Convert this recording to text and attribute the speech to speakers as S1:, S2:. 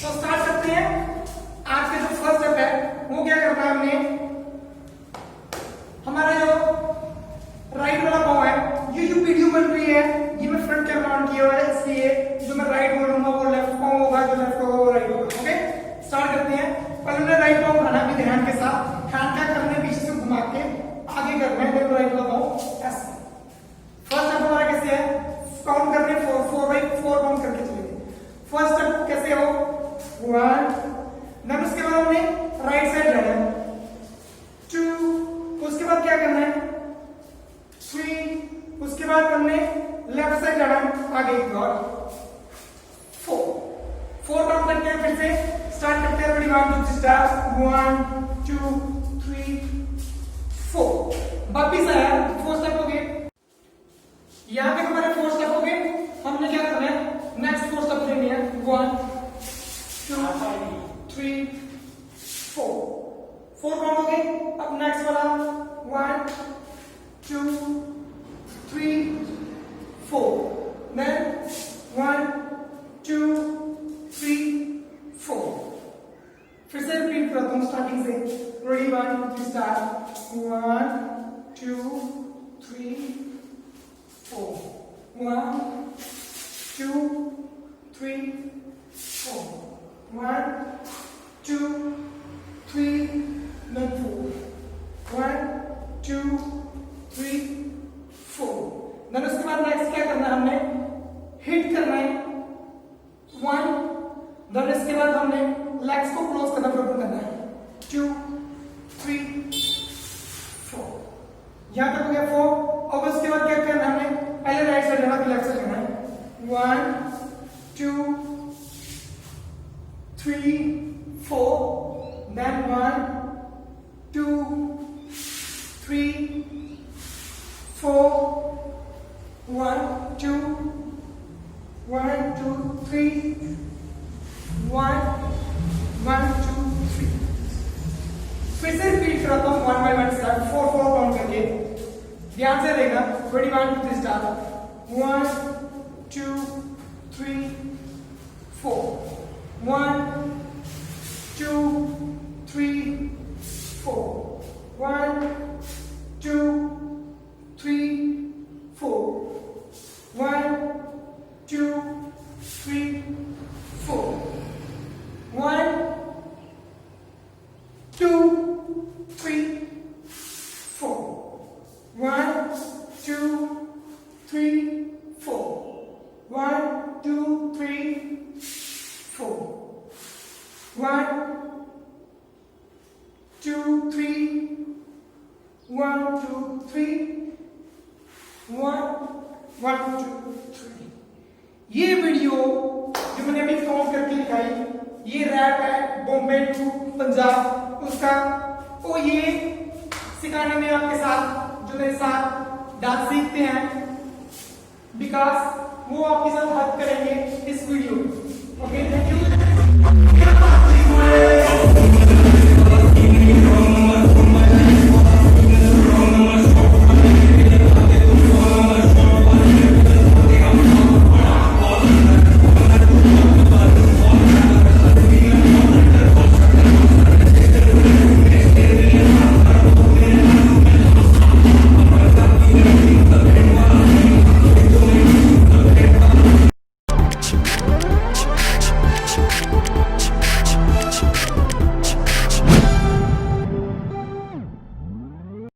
S1: तो स्टार्ट करते हैं। आज का जो फर्स्ट स्टेप है वो क्या करना है हमने, हमारा जो राइट वाला पाँव है, ये जो वीडियो बन रही है ये मैं फ्रंट कैमरा ऑन किया हुआ है, इसलिए जो मैं राइट बोलूंगा वो लेफ्ट पाँव होगा, जो लेफ्ट होगा वो राइट होगा। ओके, स्टार्ट करते हैं। पहले मैं राइट पाँव उठाना भी ध्यान के साथ, हैंड क्या करना है, पीछे से घुमा के आगे करना है, फिर राइट वाला पाँव ऐसे। फर्स्ट स्टेप हमारा कैसे है, काउंट करने 4 काउंट करके चलेंगे। फर्स्ट स्टेप कैसे हो, 1, देन उसके बाद हमने राइट साइड जाना है, 2, उसके बाद क्या करना है, 3, उसके बाद हमने लेफ्ट साइड जाना है आगे की ओर, 4 काउंट करके फिर से स्टार्ट करते हैं। Ready, 1 2 3 start, 1 2 3 4। वापिस आया, 4 स्टेप हो गए। यहाँ पे हमारे 4 स्टेप हो गए। हमने क्या करना है, नेक्स्ट 4 स्टेप लेने हैं, 1 2 3 4 काउंट हो गए। अब नेक्स्ट वाला 1 2 3 4, देन 1 2 3 4। फिर से रिपीट करता हूँ स्टार्टिंग से। Ready, 1 2 3 start, 1 2 3 4, 1 2 3 4, 1 2 3 then 4, 1 2 3 4। देन उसके बाद नेक्स्ट क्या करना है, हमने हिट करना है 1, देन इसके बाद हमने लेग्स को क्लोज करना शुरू करना है, 2 3 4। यहां तक हो गया 4। अब उसके बाद क्या करना है, हमने पहले राइट साइड जाना फिर लेफ्ट साइड जाना है, 1 2 3 4, then 1 2 3 4, 1 2 1 2 3 1 1 2 3। फिर से रिपीट कराता हूँ 1 by 1 स्टार्ट, 4 काउंट करके, ध्यान से रहेगा। 1 2 3 स्टार्ट, 1 2 3 4, 1 2 3 4, 1 2 3 4, 1 2 3 4, 1 2 3 4, 1 2 3 4, 1 2 3 4, 1 2 3 1 2 3 1 1 2 3। ये वीडियो जो मैंने अभी काउंट करके दिखाई, ये रैप है बॉम्बे टू पंजाब उसका। तो ये सिखाने में आपके साथ जो मेरे साथ डांस सीखते हैं विकास, वो आपके साथ हेल्प करेंगे इस वीडियो में। Okay, thank you.